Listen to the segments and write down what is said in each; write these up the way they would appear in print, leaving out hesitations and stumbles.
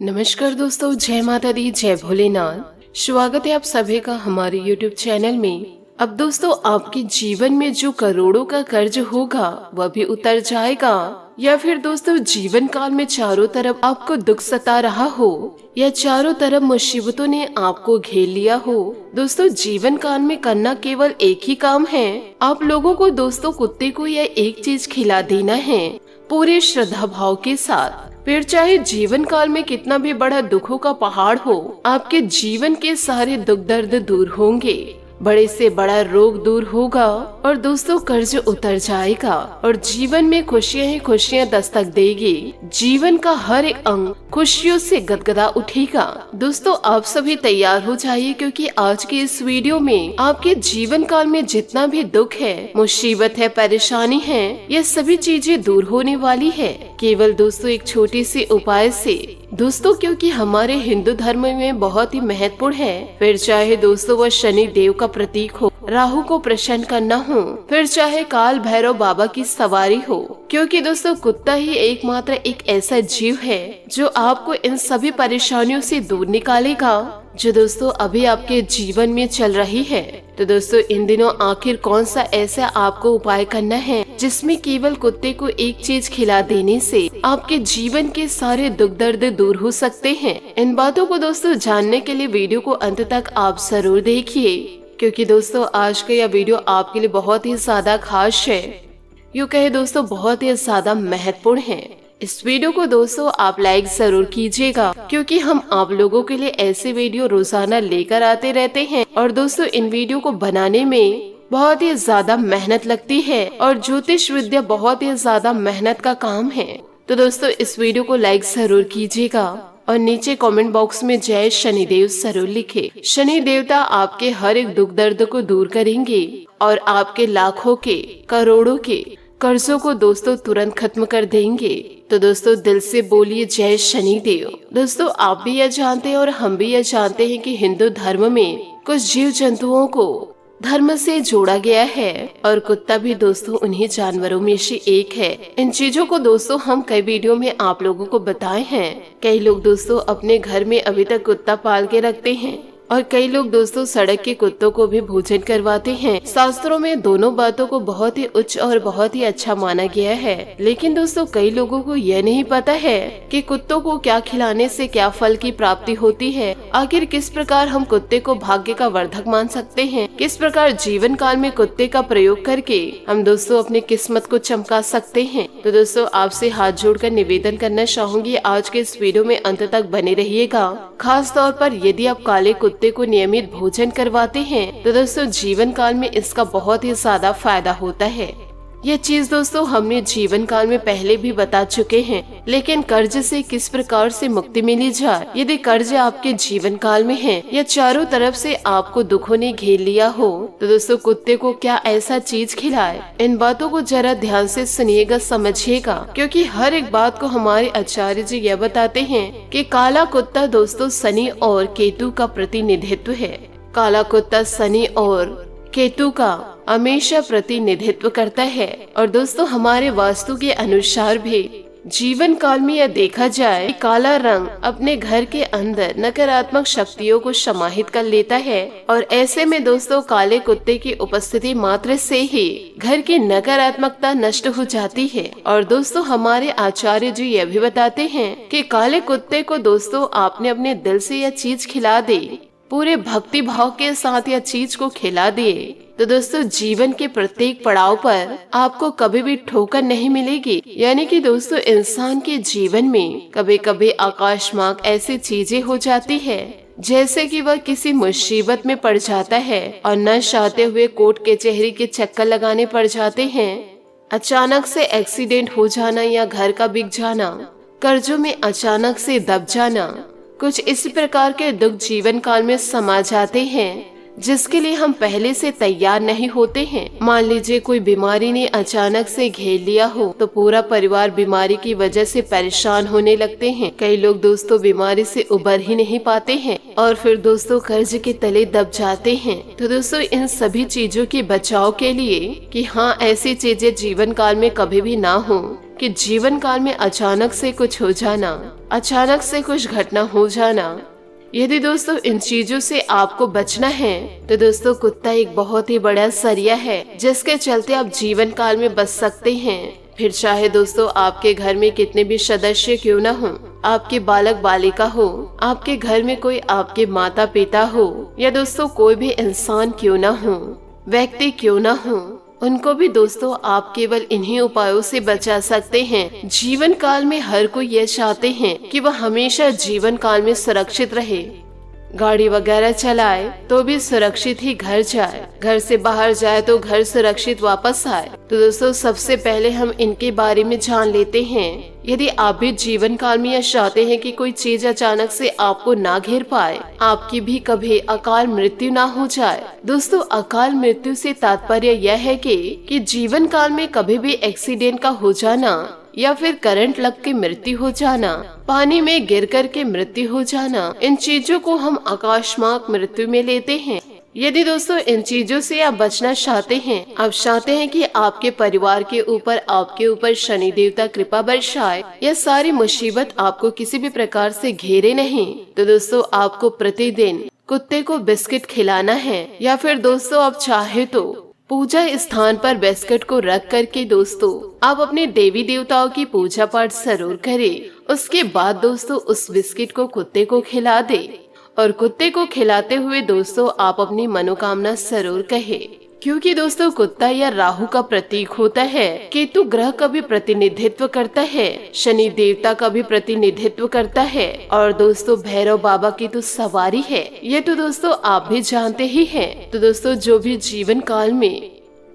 नमस्कार दोस्तों, जय माता दी, जय भोलेनाथ। स्वागत है आप सभी का हमारे YouTube चैनल में। अब दोस्तों, आपके जीवन में जो करोड़ों का कर्ज होगा वह भी उतर जाएगा, या फिर दोस्तों जीवन काल में चारों तरफ आपको दुख सता रहा हो या चारों तरफ मुसीबतों ने आपको घेर लिया हो। दोस्तों, जीवन काल में करना केवल एक ही काम है। आप लोगों को दोस्तों कुत्ते को यह एक चीज खिला देना है पूरे श्रद्धा भाव के साथ। फिर चाहे जीवन काल में कितना भी बड़ा दुखों का पहाड़ हो, आपके जीवन के सारे दुख दर्द दूर होंगे, बड़े से बड़ा रोग दूर होगा और दोस्तों कर्ज उतर जाएगा और जीवन में खुशियां ही खुशियां दस्तक देगी। जीवन का हर एक अंग खुशियों से गदगदा उठेगा। दोस्तों, आप सभी तैयार हो जाइए, क्योंकि आज की इस वीडियो में आपके जीवन काल में जितना भी दुख है, मुसीबत है, परेशानी है, ये सभी चीजें दूर होने वाली है केवल दोस्तों एक छोटी सी उपाय से। दोस्तों, क्योंकि हमारे हिंदू धर्म में बहुत ही महत्वपूर्ण है। फिर चाहे दोस्तों वह शनि देव का प्रतीक हो, राहु को प्रसन्न करना हो, फिर चाहे काल भैरव बाबा की सवारी हो, क्योंकि दोस्तों कुत्ता ही एकमात्र एक ऐसा जीव है जो आपको इन सभी परेशानियों से दूर निकालेगा जो दोस्तों अभी आपके जीवन में चल रही है। तो दोस्तों, इन दिनों आखिर कौन सा ऐसा आपको उपाय करना है जिसमें केवल कुत्ते को एक चीज खिला देने से आपके जीवन के सारे दुख दर्द दूर हो सकते हैं। इन बातों को दोस्तों जानने के लिए वीडियो को अंत तक आप जरूर देखिए, क्योंकि दोस्तों आज का यह वीडियो आपके लिए बहुत ही ज्यादा खास है, यूँ कहे दोस्तों बहुत ही ज्यादा महत्वपूर्ण है। इस वीडियो को दोस्तों आप लाइक जरूर कीजिएगा, क्योंकि हम आप लोगों के लिए ऐसे वीडियो रोजाना लेकर आते रहते हैं और दोस्तों इन वीडियो को बनाने में बहुत ही ज्यादा मेहनत लगती है और ज्योतिष विद्या बहुत ही ज्यादा मेहनत का काम है। तो दोस्तों इस वीडियो को लाइक जरूर कीजिएगा और नीचे कमेंट बॉक्स में जय शनिदेव जरूर लिखे। शनि देवता आपके हर एक दुख दर्द को दूर करेंगे और आपके लाखों के करोड़ों के कर्जों को दोस्तों तुरंत खत्म कर देंगे। तो दोस्तों दिल से बोलिए जय शनि देव। दोस्तों, आप भी यह जानते हैं और हम भी यह जानते हैं कि हिंदू धर्म में कुछ जीव जंतुओं को धर्म से जोड़ा गया है और कुत्ता भी दोस्तों उन्हीं जानवरों में से एक है। इन चीजों को दोस्तों हम कई वीडियो में आप लोगों को बताए हैं। कई लोग दोस्तों अपने घर में अभी तक कुत्ता पाल के रखते हैं और कई लोग दोस्तों सड़क के कुत्तों को भी भोजन करवाते हैं। शास्त्रों में दोनों बातों को बहुत ही उच्च और बहुत ही अच्छा माना गया है, लेकिन दोस्तों कई लोगों को यह नहीं पता है कि कुत्तों को क्या खिलाने से क्या फल की प्राप्ति होती है। आखिर किस प्रकार हम कुत्ते को भाग्य का वर्धक मान सकते हैं, किस प्रकार जीवन काल में कुत्ते का प्रयोग करके हम दोस्तों अपनी किस्मत को चमका सकते हैं। तो दोस्तों आपसे हाथ जोड़कर निवेदन करना चाहूंगी, आज के इस वीडियो में अंत तक बने रहिएगा। खास तौर पर यदि आप काले कुत्ते को नियमित भोजन करवाते हैं तो दोस्तों जीवन काल में इसका बहुत ही ज्यादा फायदा होता है। यह चीज दोस्तों हमने जीवन काल में पहले भी बता चुके हैं, लेकिन कर्ज से किस प्रकार से मुक्ति मिली जाए। यदि कर्ज आपके जीवन काल में है या चारों तरफ से आपको दुखों ने घेर लिया हो, तो दोस्तों कुत्ते को क्या ऐसा चीज खिलाए। इन बातों को जरा ध्यान से सुनिएगा, समझिएगा, क्योंकि हर एक बात को हमारे आचार्य जी यह बताते हैं कि काला कुत्ता दोस्तों शनि और केतु का प्रतिनिधित्व है। काला कुत्ता शनि और केतु का हमेशा प्रतिनिधित्व करता है और दोस्तों हमारे वास्तु के अनुसार भी जीवन काल में यह देखा जाए, काला रंग अपने घर के अंदर नकारात्मक शक्तियों को समाहित कर लेता है और ऐसे में दोस्तों काले कुत्ते की उपस्थिति मात्र से ही घर की नकारात्मकता नष्ट हो जाती है। और दोस्तों हमारे आचार्य जी यह भी बताते हैं कि काले कुत्ते को दोस्तों आपने अपने दिल से यह चीज खिला दे, पूरे भक्ति भाव के साथ यह चीज को खिला दिए, तो दोस्तों जीवन के प्रत्येक पड़ाव पर आपको कभी भी ठोकर नहीं मिलेगी। यानी कि दोस्तों इंसान के जीवन में कभी कभी आकाशमार्ग ऐसी चीजें हो जाती है, जैसे कि वह किसी मुसीबत में पड़ जाता है और न चाहते हुए कोर्ट कचहरी के चक्कर लगाने पड़ जाते हैं। अचानक से एक्सीडेंट हो जाना या घर का बिक जाना, कर्जों में अचानक से दब जाना, कुछ इसी प्रकार के दुख जीवन काल में समा जाते हैं जिसके लिए हम पहले से तैयार नहीं होते हैं। मान लीजिए कोई बीमारी ने अचानक से घेर लिया हो तो पूरा परिवार बीमारी की वजह से परेशान होने लगते हैं। कई लोग दोस्तों बीमारी से उबर ही नहीं पाते हैं और फिर दोस्तों कर्ज के तले दब जाते हैं। तो दोस्तों इन सभी चीजों के बचाव के लिए कि हाँ ऐसी चीजें जीवन काल में कभी भी ना हो, कि जीवन काल में अचानक से कुछ हो जाना, अचानक से कुछ घटना हो जाना। यदि दोस्तों इन चीजों से आपको बचना है तो दोस्तों कुत्ता एक बहुत ही बड़ा सरिया है जिसके चलते आप जीवन काल में बच सकते हैं। फिर चाहे दोस्तों आपके घर में कितने भी सदस्य क्यों ना हो, आपके बालक बालिका हो, आपके घर में कोई आपके माता पिता हो, या दोस्तों कोई भी इंसान क्यों ना हो, व्यक्ति क्यों ना हो, उनको भी दोस्तों आप केवल इन्हीं उपायों से बचा सकते हैं। जीवन काल में हर कोई ये चाहते हैं कि वह हमेशा जीवन काल में सुरक्षित रहे, गाड़ी वगैरह चलाए तो भी सुरक्षित ही घर जाए, घर से बाहर जाए तो घर सुरक्षित वापस आए। तो दोस्तों सबसे पहले हम इनके बारे में जान लेते हैं। यदि आप भी जीवन काल में यह चाहते हैं कि कोई चीज अचानक से आपको ना घेर पाए, आपकी भी कभी अकाल मृत्यु ना हो जाए। दोस्तों अकाल मृत्यु से तात्पर्य यह है कि जीवन काल में कभी भी एक्सीडेंट का हो जाना, या फिर करंट लग के मृत्यु हो जाना, पानी में गिर कर के मृत्यु हो जाना, इन चीजों को हम अकस्मात मृत्यु में लेते हैं। यदि दोस्तों इन चीजों से आप बचना चाहते हैं, आप चाहते हैं कि आपके परिवार के ऊपर, आपके ऊपर शनि देवता कृपा बरसाए, यह सारी मुसीबत आपको किसी भी प्रकार से घेरे नहीं, तो दोस्तों आपको प्रतिदिन कुत्ते को बिस्किट खिलाना है, या फिर दोस्तों आप चाहे तो पूजा स्थान पर बिस्किट को रख करके दोस्तों आप अपने देवी देवताओं की पूजा पाठ जरूर करें। उसके बाद दोस्तों उस बिस्किट को कुत्ते को खिला दे, और कुत्ते को खिलाते हुए दोस्तों आप अपनी मनोकामना जरूर कहे, क्योंकि दोस्तों कुत्ता या राहु का प्रतीक होता है, केतु ग्रह का भी प्रतिनिधित्व करता है, शनि देवता का भी प्रतिनिधित्व करता है, और दोस्तों भैरव बाबा की तो सवारी है, ये तो दोस्तों आप भी जानते ही हैं। तो दोस्तों जो भी जीवन काल में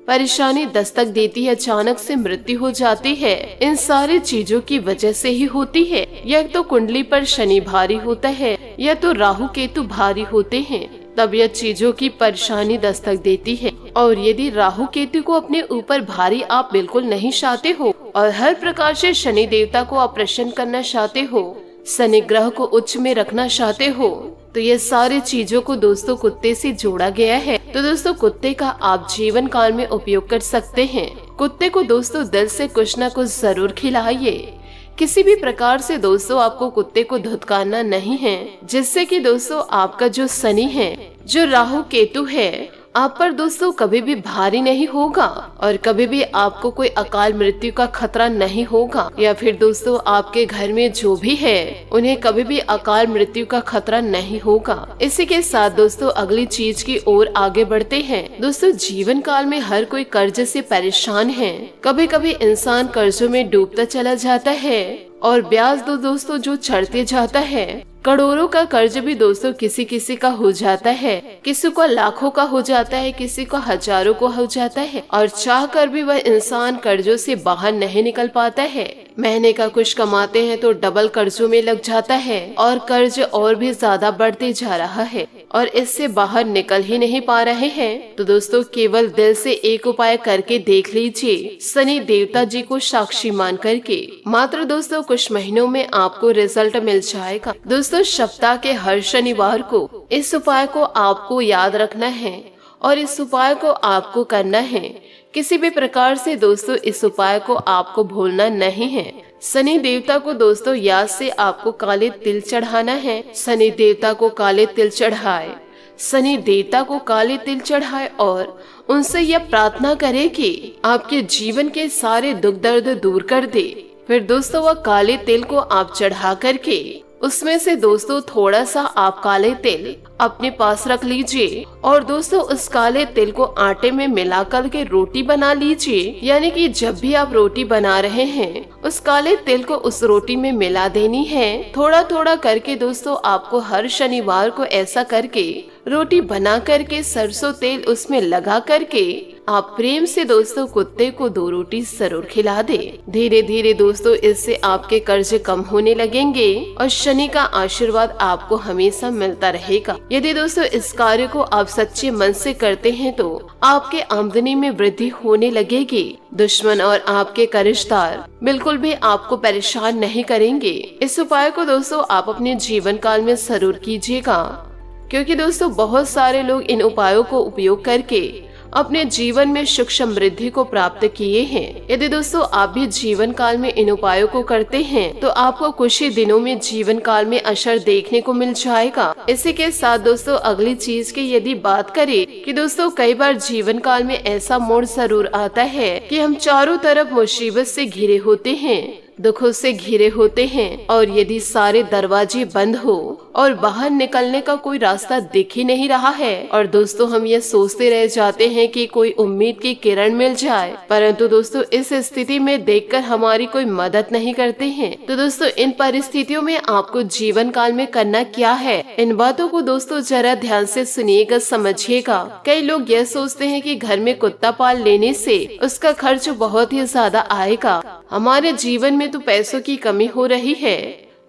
परेशानी दस्तक देती है, अचानक से मृत्यु हो जाती है, इन सारी चीजों की वजह से ही होती है। या तो कुंडली पर शनि भारी होता है, या तो राहु केतु भारी होते हैं, तब यह चीजों की परेशानी दस्तक देती है। और यदि राहु केतु को अपने ऊपर भारी आप बिल्कुल नहीं चाहते हो, और हर प्रकार से शनि देवता को आप प्रसन्न करना चाहते हो, शनि ग्रह को उच्च में रखना चाहते हो, तो ये सारी चीजों को दोस्तों कुत्ते से जोड़ा गया है। तो दोस्तों कुत्ते का आप जीवन काल में उपयोग कर सकते हैं। कुत्ते को दोस्तों दिल से कुछ न कुछ जरूर खिलाइए। किसी भी प्रकार से दोस्तों आपको कुत्ते को धुतकारना नहीं है, जिससे कि दोस्तों आपका जो शनि है, जो राहु केतु है, आप पर दोस्तों कभी भी भारी नहीं होगा, और कभी भी आपको कोई अकाल मृत्यु का खतरा नहीं होगा, या फिर दोस्तों आपके घर में जो भी है उन्हें कभी भी अकाल मृत्यु का खतरा नहीं होगा। इसी के साथ दोस्तों अगली चीज की ओर आगे बढ़ते हैं। दोस्तों जीवन काल में हर कोई कर्ज से परेशान है, कभी कभी इंसान कर्जों में डूबता चला जाता है, और ब्याज दोस्तों जो चढ़ते जाता है। करोड़ों का कर्ज भी दोस्तों किसी किसी का हो जाता है, किसी को लाखों का हो जाता है, किसी को हजारों को हो जाता है, और चाह कर भी वह इंसान कर्जों से बाहर नहीं निकल पाता है। महीने का कुछ कमाते हैं तो डबल कर्जों में लग जाता है, और कर्ज और भी ज्यादा बढ़ते जा रहा है, और इससे बाहर निकल ही नहीं पा रहे हैं। तो दोस्तों केवल दिल से एक उपाय करके देख लीजिए, शनि देवता जी को साक्षी मान करके। मात्र दोस्तों कुछ महीनों में आपको रिजल्ट मिल जाएगा। दोस्तों सप्ताह के हर शनिवार को इस उपाय को आपको याद रखना है, और इस उपाय को आपको करना है। किसी भी प्रकार से दोस्तों इस उपाय को आपको भूलना नहीं है। शनि देवता को दोस्तों याद से आपको काले तिल चढ़ाना है। शनि देवता को काले तिल चढ़ाए, शनि देवता को काले तिल चढ़ाए, और उनसे यह प्रार्थना करे कि आपके जीवन के सारे दुख दर्द दूर कर दे। फिर दोस्तों वह काले तिल को आप चढ़ा करके उसमें से दोस्तों थोड़ा सा आप काले तिल अपने पास रख लीजिए, और दोस्तों उस काले तिल को आटे में मिला कर के रोटी बना लीजिए। यानी कि जब भी आप रोटी बना रहे हैं उस काले तिल को उस रोटी में मिला देनी है। थोड़ा थोड़ा करके दोस्तों आपको हर शनिवार को ऐसा करके रोटी बना करके सरसों तेल उसमें लगा करके आप प्रेम से दोस्तों कुत्ते को 2 रोटी जरूर खिला दे। धीरे धीरे दोस्तों इससे आपके कर्ज कम होने लगेंगे, और शनि का आशीर्वाद आपको हमेशा मिलता रहेगा। यदि दोस्तों इस कार्य को आप सच्चे मन से करते हैं तो आपके आमदनी में वृद्धि होने लगेगी। दुश्मन और आपके कर्जदार बिल्कुल भी आपको परेशान नहीं करेंगे। इस उपाय को दोस्तों आप अपने जीवन काल में जरूर कीजिएगा, क्योंकि दोस्तों बहुत सारे लोग इन उपायों को उपयोग करके अपने जीवन में सुख समृद्धि को प्राप्त किए हैं। यदि दोस्तों आप भी जीवन काल में इन उपायों को करते हैं तो आपको कुछ ही दिनों में जीवन काल में असर देखने को मिल जाएगा। इसी के साथ दोस्तों अगली चीज की यदि बात करें कि दोस्तों कई बार जीवन काल में ऐसा मोड़ जरूर आता है कि हम चारों तरफ मुसीबत से घिरे होते हैं, दुखों से घिरे होते हैं, और यदि सारे दरवाजे बंद हो और बाहर निकलने का कोई रास्ता दिख ही नहीं रहा है और दोस्तों हम ये सोचते रह जाते हैं कि कोई उम्मीद की किरण मिल जाए, परंतु दोस्तों इस स्थिति में देखकर हमारी कोई मदद नहीं करते हैं। तो दोस्तों इन परिस्थितियों में आपको जीवन काल में करना क्या है, इन बातों को दोस्तों जरा ध्यान से सुनिएगा, समझिएगा। कई लोग यह सोचते हैं कि घर में कुत्ता पाल लेने से उसका खर्च बहुत ही ज्यादा आएगा, हमारे जीवन में तो पैसों की कमी हो रही है,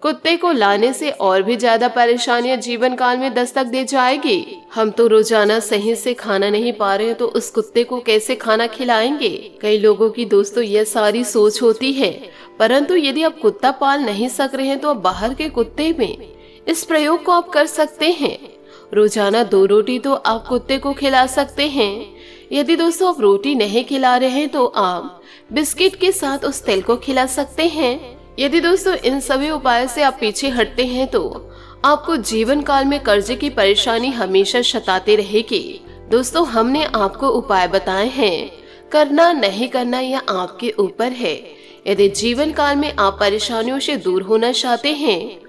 कुत्ते को लाने से और भी ज्यादा परेशानियां जीवन काल में दस्तक दे जाएगी, हम तो रोजाना सही से खाना नहीं पा रहे हैं तो उस कुत्ते को कैसे खाना खिलाएंगे। कई लोगों की दोस्तों यह सारी सोच होती है, परंतु यदि आप कुत्ता पाल नहीं सक रहे हैं तो आप बाहर के कुत्ते में इस प्रयोग को आप कर सकते हैं। रोजाना 2 रोटी तो आप कुत्ते को खिला सकते हैं। यदि दोस्तों आप रोटी नहीं खिला रहे हैं तो आप बिस्किट के साथ उस तेल को खिला सकते हैं। यदि दोस्तों इन सभी उपायों से आप पीछे हटते हैं तो आपको जीवन काल में कर्जे की परेशानी हमेशा सताते रहेगी। दोस्तों हमने आपको उपाय बताए हैं, करना नहीं करना यह आपके ऊपर है। यदि जीवन काल में आप परेशानियों से दूर होना चाहते हैं,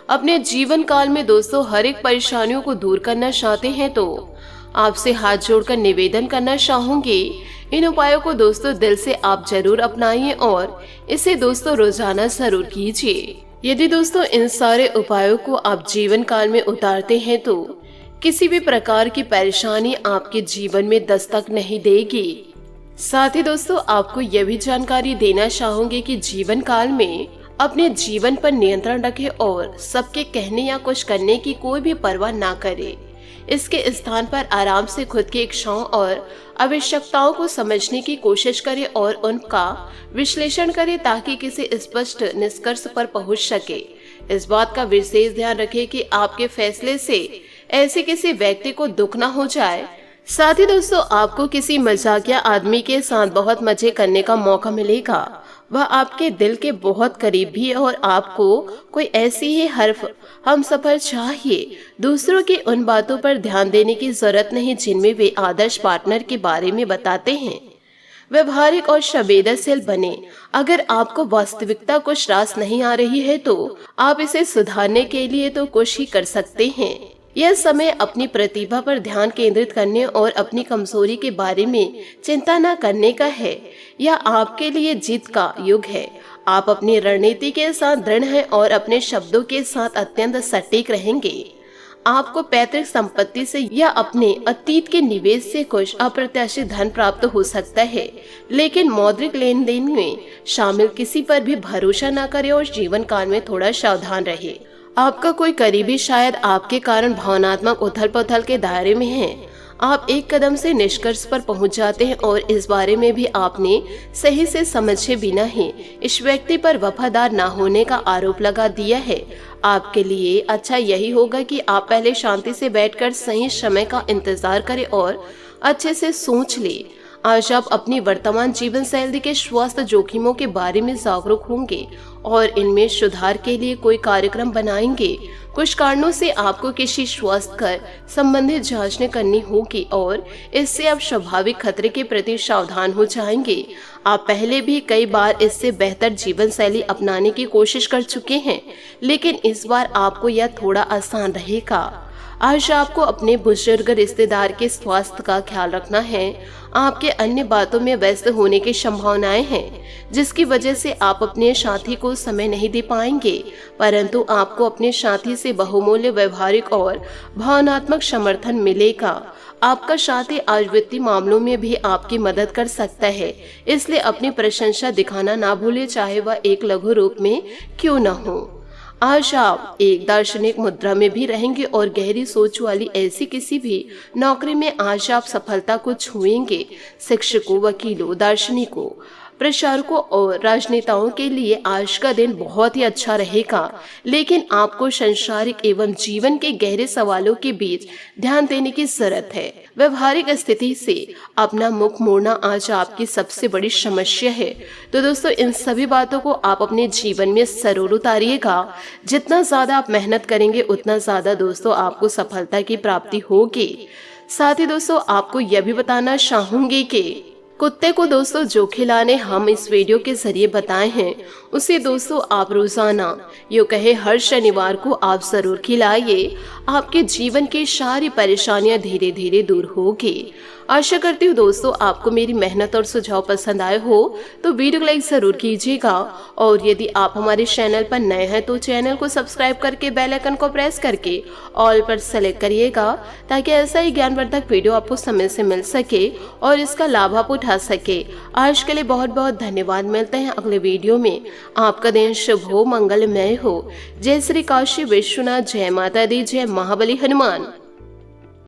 अपने जीवन काल में दोस्तों हर एक परेशानियों को दूर करना चाहते हैं तो आपसे हाथ जोड़कर निवेदन करना चाहूंगी, इन उपायों को दोस्तों दिल से आप जरूर अपनाइए और इसे दोस्तों रोजाना जरूर कीजिए। यदि दोस्तों इन सारे उपायों को आप जीवन काल में उतारते हैं तो किसी भी प्रकार की परेशानी आपके जीवन में दस्तक नहीं देगी। साथ ही दोस्तों आपको यह भी जानकारी देना चाहूंगी कि जीवन काल में अपने जीवन पर नियंत्रण रखें और सबके कहने या कुछ करने की कोई भी परवाह ना करें। इसके स्थान पर आराम से खुद की इच्छाओं और आवश्यकताओं को समझने की कोशिश करें और उनका विश्लेषण करें ताकि किसी स्पष्ट निष्कर्ष पर पहुंच सके। इस बात का विशेष ध्यान रखें कि आपके फैसले से ऐसे किसी व्यक्ति को दुख न हो जाए। साथ ही दोस्तों आपको किसी मजाकिया आदमी के साथ बहुत मजे करने का मौका मिलेगा, वह आपके दिल के बहुत करीब भी है और आपको कोई ऐसी ही हरफ हम सफर चाहिए। दूसरों की उन बातों पर ध्यान देने की जरूरत नहीं जिनमें वे आदर्श पार्टनर के बारे में बताते हैं। व्यवहारिक और संवेदनशील बने। अगर आपको वास्तविकता कुछ रास नहीं आ रही है तो आप इसे सुधारने के लिए तो कुछ ही कर सकते हैं। यह समय अपनी प्रतिभा पर ध्यान केंद्रित करने और अपनी कमजोरी के बारे में चिंता न करने का है। यह आपके लिए जीत का युग है। आप अपनी रणनीति के साथ दृढ़ हैं और अपने शब्दों के साथ अत्यंत सटीक रहेंगे। आपको पैतृक संपत्ति से या अपने अतीत के निवेश से कुछ अप्रत्याशित धन प्राप्त हो सकता है, लेकिन मौद्रिक लेन देन में शामिल किसी पर भी भरोसा न करें और जीवन काल में थोड़ा सावधान रहे। आपका कोई करीबी शायद आपके कारण भावनात्मक उथल पुथल के दायरे में है। आप एक कदम से निष्कर्ष पर पहुंच जाते हैं और इस बारे में भी आपने सही से समझे बिना ही इस व्यक्ति पर वफादार न होने का आरोप लगा दिया है। आपके लिए अच्छा यही होगा कि आप पहले शांति से बैठकर सही समय का इंतजार करें और अच्छे से सोच ले। आज आप अपनी वर्तमान जीवन शैली के स्वास्थ्य जोखिमों के बारे में जागरूक होंगे और इनमें सुधार के लिए कोई कार्यक्रम बनाएंगे। कुछ कारणों से आपको किसी स्वास्थ्य कर संबंधित जांचें करनी होगी और इससे आप स्वाभाविक खतरे के प्रति सावधान हो जाएंगे। आप पहले भी कई बार इससे बेहतर जीवन शैली अपनाने की कोशिश कर चुके हैं, लेकिन इस बार आपको यह थोड़ा आसान रहेगा। आज आपको अपने बुजुर्ग रिश्तेदार के स्वास्थ्य का ख्याल रखना है। आपके अन्य बातों में व्यस्त होने की संभावनाएं हैं, जिसकी वजह से आप अपने साथी को समय नहीं दे पाएंगे, परंतु आपको अपने साथी से बहुमूल्य व्यवहारिक और भावनात्मक समर्थन मिलेगा। आपका साथी आज वित्तीय मामलों में भी आपकी मदद कर सकता है, इसलिए अपनी प्रशंसा दिखाना ना भूले, चाहे वह एक लघु रूप में क्यों न हो। आज आप एक दार्शनिक मुद्रा में भी रहेंगे और गहरी सोच वाली ऐसी किसी भी नौकरी में आज आप सफलता को छुएंगे। शिक्षकों, वकीलों, दार्शनिकों, प्रचारकों और राजनेताओं के लिए आज का दिन बहुत ही अच्छा रहेगा, लेकिन आपको सांसारिक एवं जीवन के गहरे सवालों के बीच ध्यान देने की जरूरत है। व्यवहारिक स्थिति से अपना मुख मोड़ना आज आपकी सबसे बड़ी समस्या है। तो दोस्तों, इन सभी बातों को आप अपने जीवन में जरूर उतारिएगा। जितना ज्यादा आप मेहनत करेंगे उतना ज्यादा दोस्तों आपको सफलता की प्राप्ति होगी। साथ ही दोस्तों, आपको यह भी बताना चाहूंगी कि कुत्ते को दोस्तों जो खिलाने हम इस वीडियो के जरिए बताए हैं, उसे दोस्तों आप रोजाना यूँ कहे हर शनिवार को आप जरूर खिलाइए। आपके जीवन की सारी परेशानियां धीरे धीरे दूर होगी। आशा करती हूँ दोस्तों आपको मेरी मेहनत और सुझाव पसंद आए हो तो वीडियो को लाइक जरूर कीजिएगा, और यदि आप हमारे चैनल पर नए हैं तो चैनल को सब्सक्राइब करके बेल आइकन को प्रेस करके ऑल पर सेलेक्ट करिएगा, ताकि ऐसा ही ज्ञानवर्धक वीडियो आपको समय से मिल सके और इसका लाभ आप उठा सके। आज के लिए बहुत बहुत धन्यवाद। मिलते हैं अगले वीडियो में। आपका दिन शुभ हो, मंगलमय हो। जय श्री काशी विश्वनाथ, जय माता दी, जय महाबली हनुमान।